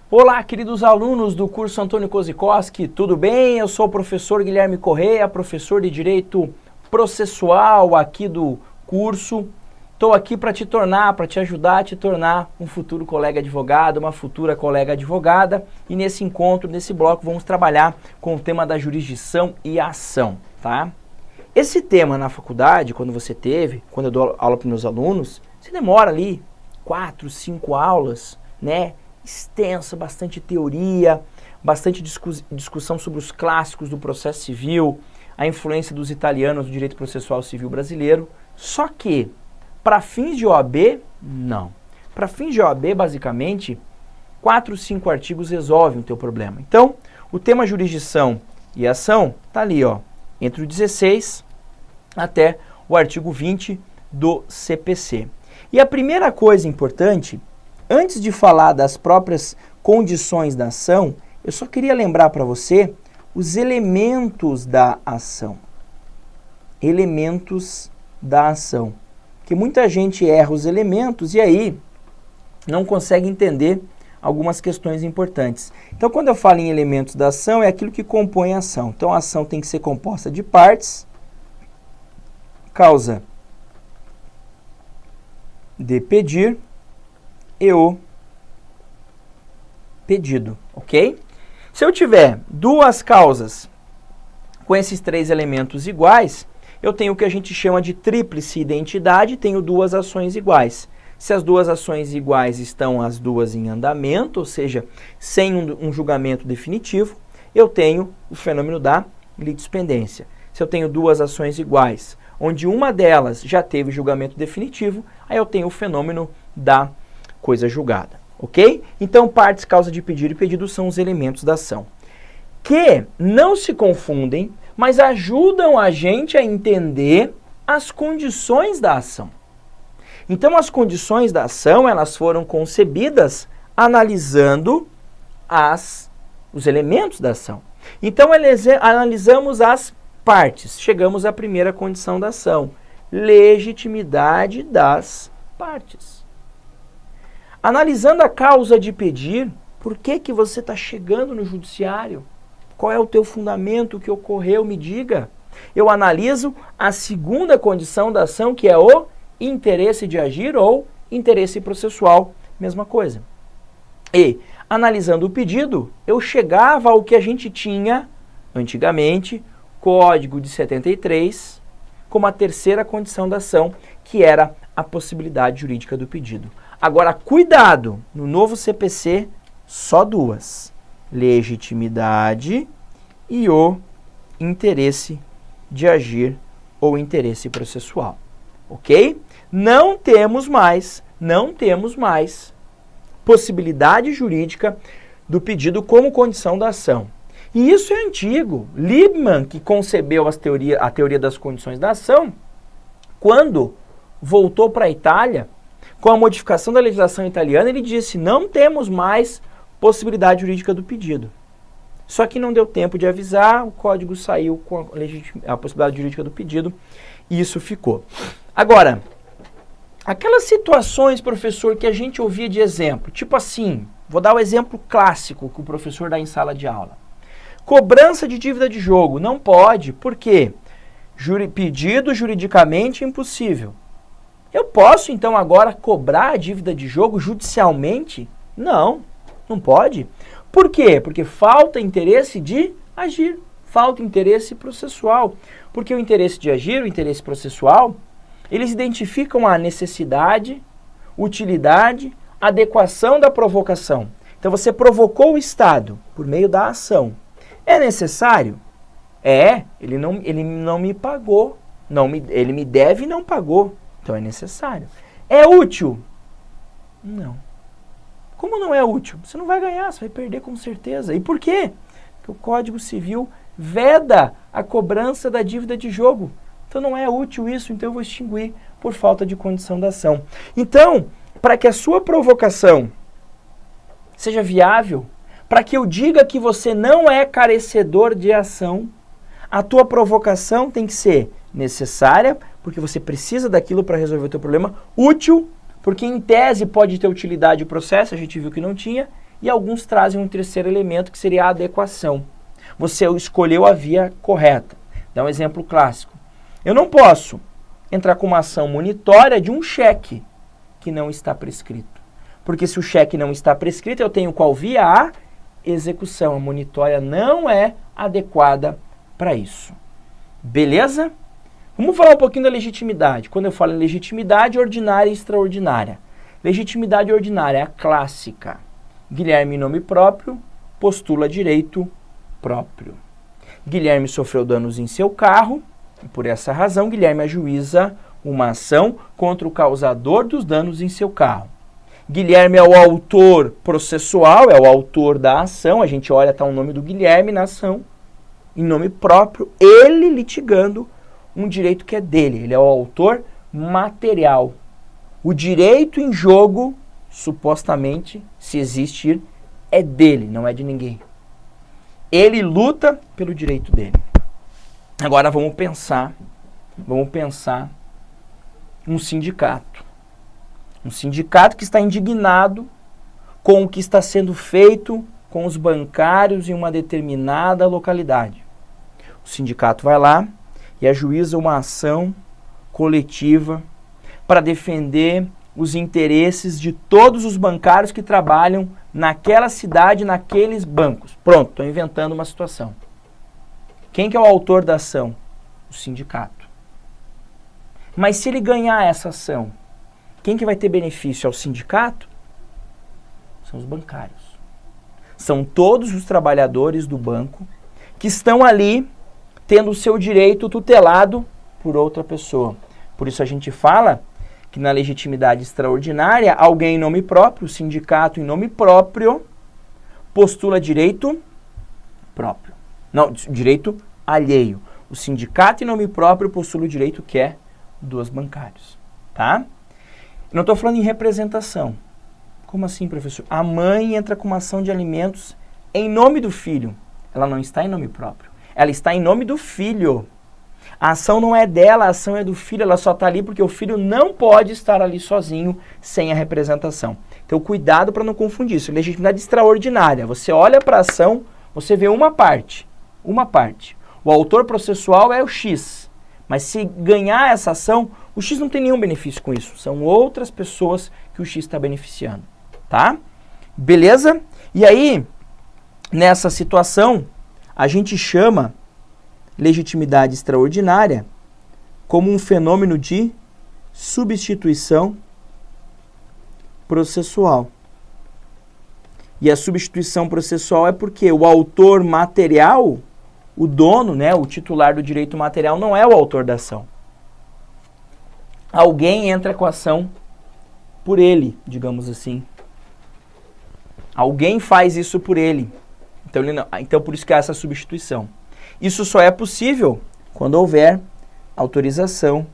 Olá, queridos alunos do curso Antônio Kozikoski, tudo bem? Eu sou o professor Guilherme Correia, professor de Direito Processual aqui do curso. Estou aqui para te ajudar a te tornar um futuro colega advogado, uma futura colega advogada. E nesse encontro, nesse bloco, vamos trabalhar com o tema da jurisdição e ação, tá? Esse tema na faculdade, quando eu dou aula para meus alunos, você demora ali 4, 5 aulas, né? Extensa, bastante teoria, bastante discussão sobre os clássicos do processo civil, a influência dos italianos no direito processual civil brasileiro. Só que, para fins de OAB, não. Para fins de OAB, basicamente, 4, 5 artigos resolvem o teu problema. Então, o tema jurisdição e ação está ali, ó, entre o 16 até o artigo 20 do CPC. E a primeira coisa importante, antes de falar das próprias condições da ação, eu só queria lembrar para você os elementos da ação. Elementos da ação. Porque muita gente erra os elementos e aí não consegue entender algumas questões importantes. Então, quando eu falo em elementos da ação, é aquilo que compõe a ação. Então, a ação tem que ser composta de partes, causa de pedir e o pedido, ok? Se eu tiver duas causas com esses 3 elementos iguais, eu tenho o que a gente chama de tríplice identidade, tenho duas ações iguais. Se as duas ações iguais estão as duas em andamento, ou seja, sem um julgamento definitivo, eu tenho o fenômeno da litispendência. Se eu tenho duas ações iguais, onde uma delas já teve julgamento definitivo, aí eu tenho o fenômeno da coisa julgada, ok? Então, partes, causa de pedir e pedido são os elementos da ação, que não se confundem, mas ajudam a gente a entender as condições da ação. Então, as condições da ação, elas foram concebidas analisando os elementos da ação. Então, analisamos as partes, chegamos à primeira condição da ação, legitimidade das partes. Analisando a causa de pedir, por que você está chegando no judiciário? Qual é o teu fundamento, o que ocorreu? Me diga. Eu analiso a segunda condição da ação, que é o interesse de agir ou interesse processual, mesma coisa. E, analisando o pedido, eu chegava ao que a gente tinha, antigamente, Código de 73, como a terceira condição da ação, que era a possibilidade jurídica do pedido. Agora, cuidado, no novo CPC, só duas. Legitimidade e o interesse de agir ou interesse processual. Ok? Não temos mais possibilidade jurídica do pedido como condição da ação. E isso é antigo. Liebman, que concebeu a teoria das condições da ação, quando voltou para a Itália, com a modificação da legislação italiana, ele disse: não temos mais possibilidade jurídica do pedido. Só que não deu tempo de avisar, o código saiu com a possibilidade jurídica do pedido e isso ficou. Agora, aquelas situações, professor, que a gente ouvia de exemplo, tipo assim, vou dar o exemplo clássico que o professor dá em sala de aula. Cobrança de dívida de jogo, não pode, por quê? Pedido juridicamente impossível. Eu posso, então, agora cobrar a dívida de jogo judicialmente? Não, não pode. Por quê? Porque falta interesse de agir, falta interesse processual. Porque o interesse de agir, o interesse processual, eles identificam a necessidade, utilidade, adequação da provocação. Então, você provocou o Estado por meio da ação. É necessário? Ele não me pagou. Ele me deve e não pagou. Então é necessário. É útil? Não. Como não é útil? Você não vai ganhar, você vai perder com certeza. E por quê? Porque o Código Civil veda a cobrança da dívida de jogo. Então não é útil isso, então eu vou extinguir por falta de condição da ação. Então, para que a sua provocação seja viável, para que eu diga que você não é carecedor de ação, a tua provocação tem que ser necessária, porque você precisa daquilo para resolver o teu problema, útil, porque em tese pode ter utilidade o processo, a gente viu que não tinha, e alguns trazem um terceiro elemento que seria a adequação. Você escolheu a via correta. Dá um exemplo clássico. Eu não posso entrar com uma ação monitória de um cheque que não está prescrito. Porque se o cheque não está prescrito, eu tenho qual via? A execução. A monitória não é adequada para isso. Beleza? Vamos falar um pouquinho da legitimidade. Quando eu falo em legitimidade ordinária e extraordinária. Legitimidade ordinária é a clássica. Guilherme, em nome próprio, postula direito próprio. Guilherme sofreu danos em seu carro, e por essa razão, Guilherme ajuiza uma ação contra o causador dos danos em seu carro. Guilherme é o autor processual, é o autor da ação, a gente olha, está o nome do Guilherme na ação, em nome próprio, ele litigando um direito que é dele, ele é o autor material. O direito em jogo, supostamente, se existir, é dele, não é de ninguém. Ele luta pelo direito dele. Agora vamos pensar um sindicato. Um sindicato que está indignado com o que está sendo feito com os bancários em uma determinada localidade. O sindicato vai lá e ajuiza uma ação coletiva para defender os interesses de todos os bancários que trabalham naquela cidade, naqueles bancos. Pronto, estou inventando uma situação. Quem que é o autor da ação? O sindicato. Mas se ele ganhar essa ação, quem que vai ter benefício ao sindicato? São os bancários. São todos os trabalhadores do banco que estão ali tendo o seu direito tutelado por outra pessoa. Por isso a gente fala que na legitimidade extraordinária, alguém em nome próprio, o sindicato em nome próprio, postula direito próprio. Não, direito alheio. O sindicato em nome próprio postula o direito que é dos bancários. Tá? Não estou falando em representação. Como assim, professor? A mãe entra com uma ação de alimentos em nome do filho. Ela não está em nome próprio. Ela está em nome do filho. A ação não é dela, a ação é do filho. Ela só está ali porque o filho não pode estar ali sozinho sem a representação. Então, cuidado para não confundir isso. Legitimidade extraordinária. Você olha para a ação, você vê uma parte. Uma parte. O autor processual é o X. Mas se ganhar essa ação, o X não tem nenhum benefício com isso. São outras pessoas que o X está beneficiando. Tá? Beleza? E aí, nessa situação, a gente chama legitimidade extraordinária como um fenômeno de substituição processual. E a substituição processual é porque o autor material, o dono, né, o titular do direito material, não é o autor da ação. Alguém entra com a ação por ele, digamos assim. Alguém faz isso por ele. Então, por isso que há essa substituição. Isso só é possível quando houver autorização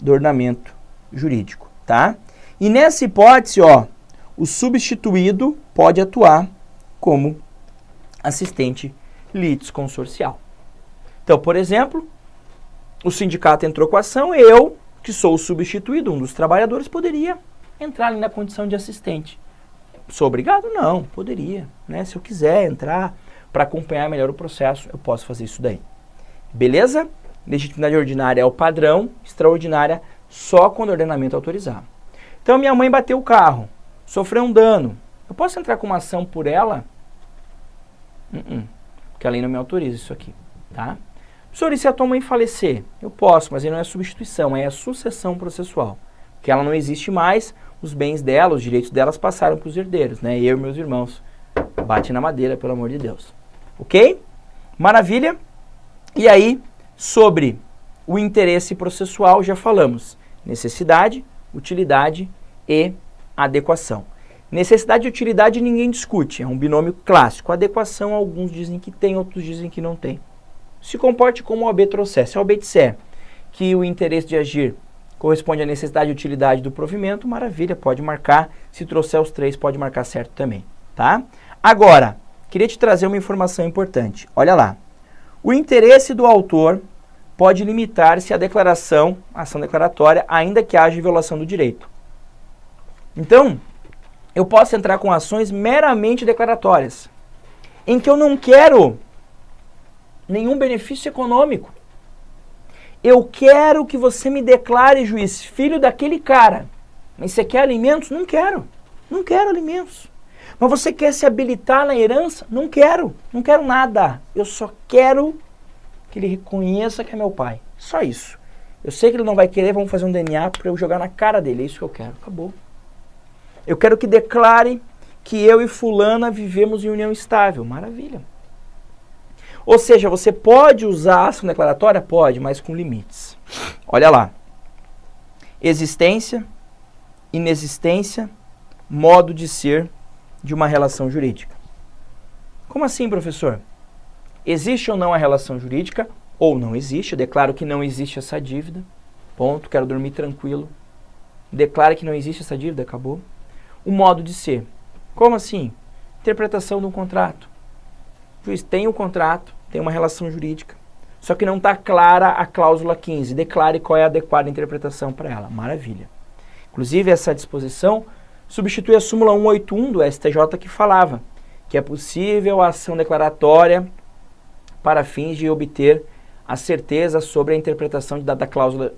do ordenamento jurídico, tá? E nessa hipótese, ó, o substituído pode atuar como assistente litisconsorcial. Então, por exemplo, o sindicato entrou com a ação, eu, que sou o substituído, um dos trabalhadores, poderia entrar ali na condição de assistente. Sou obrigado? Não, poderia, né? Se eu quiser entrar para acompanhar melhor o processo, eu posso fazer isso daí. Beleza? Legitimidade ordinária é o padrão, extraordinária só quando o ordenamento autorizar. Então, minha mãe bateu o carro, sofreu um dano. Eu posso entrar com uma ação por ela? Porque a lei não me autoriza isso aqui, tá? Professor, e se a tua mãe falecer? Eu posso, mas aí não é substituição, é a sucessão processual. Porque ela não existe mais, os bens dela, os direitos delas passaram para os herdeiros, né? Eu e meus irmãos. Bate na madeira, pelo amor de Deus. Ok? Maravilha? E aí, sobre o interesse processual, já falamos. Necessidade, utilidade e adequação. Necessidade e utilidade ninguém discute, é um binômio clássico. Adequação, alguns dizem que tem, outros dizem que não tem. Se comporte como o OAB trouxer. Se o OAB disser que o interesse de agir corresponde à necessidade e utilidade do provimento, maravilha, pode marcar. Se trouxer os três, pode marcar certo também, tá? Agora, queria te trazer uma informação importante. Olha lá. O interesse do autor pode limitar-se à declaração, ação declaratória, ainda que haja violação do direito. Então, eu posso entrar com ações meramente declaratórias, em que eu não quero nenhum benefício econômico. Eu quero que você me declare, juiz, filho daquele cara. Mas você quer alimentos? Não quero. Não quero alimentos. Mas você quer se habilitar na herança? Não quero. Não quero nada. Eu só quero que ele reconheça que é meu pai. Só isso. Eu sei que ele não vai querer, vamos fazer um DNA para eu jogar na cara dele. É isso que eu quero. Acabou. Eu quero que declare que eu e fulana vivemos em união estável. Maravilha. Ou seja, você pode usar a ação declaratória? Pode, mas com limites. Olha lá. Existência, inexistência, modo de ser de uma relação jurídica. Como assim, professor? Existe ou não a relação jurídica? Ou não existe? Eu declaro que não existe essa dívida. Ponto. Quero dormir tranquilo. Declare que não existe essa dívida. Acabou. O modo de ser. Como assim? Interpretação de um contrato. O juiz tem um contrato, tem uma relação jurídica, só que não está clara a cláusula 15. Declare qual é a adequada interpretação para ela. Maravilha. Inclusive, essa disposição substitui a súmula 181 do STJ que falava que é possível a ação declaratória para fins de obter a certeza sobre a interpretação da cláusula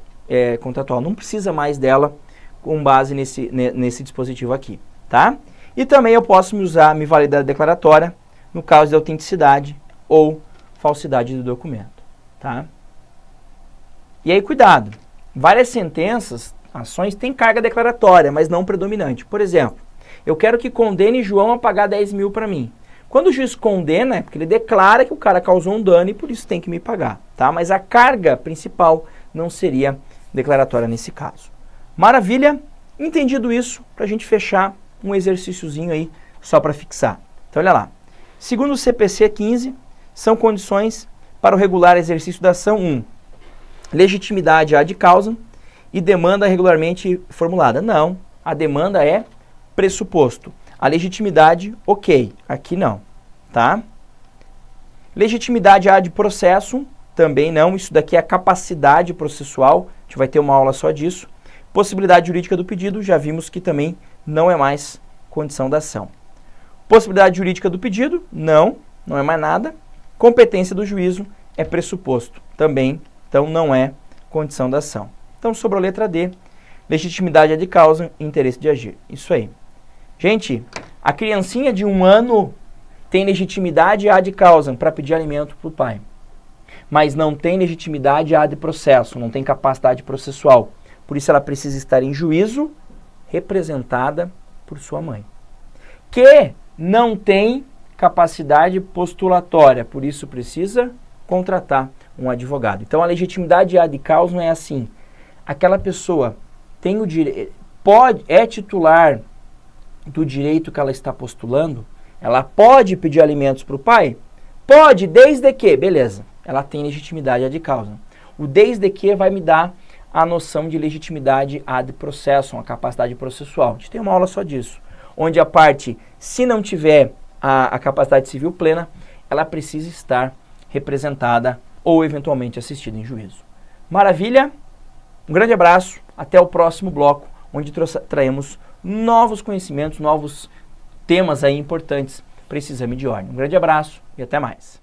contratual. Não precisa mais dela com base nesse dispositivo aqui, tá? E também eu posso me validar declaratória no caso de autenticidade ou falsidade do documento, tá? E aí, cuidado. Várias sentenças, ações, têm carga declaratória, mas não predominante. Por exemplo, eu quero que condene João a pagar 10 mil para mim. Quando o juiz condena, é porque ele declara que o cara causou um dano e por isso tem que me pagar, tá? Mas a carga principal não seria declaratória nesse caso. Maravilha? Entendido isso, para a gente fechar um exercíciozinho aí só para fixar. Então, olha lá. Segundo o CPC 15, são condições para o regular exercício da ação 1. Legitimidade ad causam e demanda regularmente formulada. Não, a demanda é pressuposto. A legitimidade, ok. Aqui não, tá? Legitimidade ad processo, também não. Isso daqui é a capacidade processual. A gente vai ter uma aula só disso. Possibilidade jurídica do pedido, já vimos que também não é mais condição da ação. Possibilidade jurídica do pedido, não é mais nada. Competência do juízo é pressuposto, também, então não é condição da ação. Então sobrou a letra D, legitimidade ad causam e interesse de agir. Isso aí. Gente, a criancinha de 1 ano tem legitimidade ad causam para pedir alimento para o pai, mas não tem legitimidade ad processo, não tem capacidade processual. Por isso ela precisa estar em juízo representada por sua mãe, que não tem capacidade postulatória, por isso precisa contratar um advogado. Então a legitimidade ad causam é assim: aquela pessoa tem o direito, é titular do direito que ela está postulando, ela pode pedir alimentos para o pai? Pode, desde que, beleza, ela tem legitimidade ad causam. O desde que vai me dar a noção de legitimidade ad processo, uma capacidade processual. A gente tem uma aula só disso, onde a parte, se não tiver a capacidade civil plena, ela precisa estar representada ou eventualmente assistida em juízo. Maravilha? Um grande abraço, até o próximo bloco, onde traemos novos conhecimentos, novos temas aí importantes para esse exame de ordem. Um grande abraço e até mais.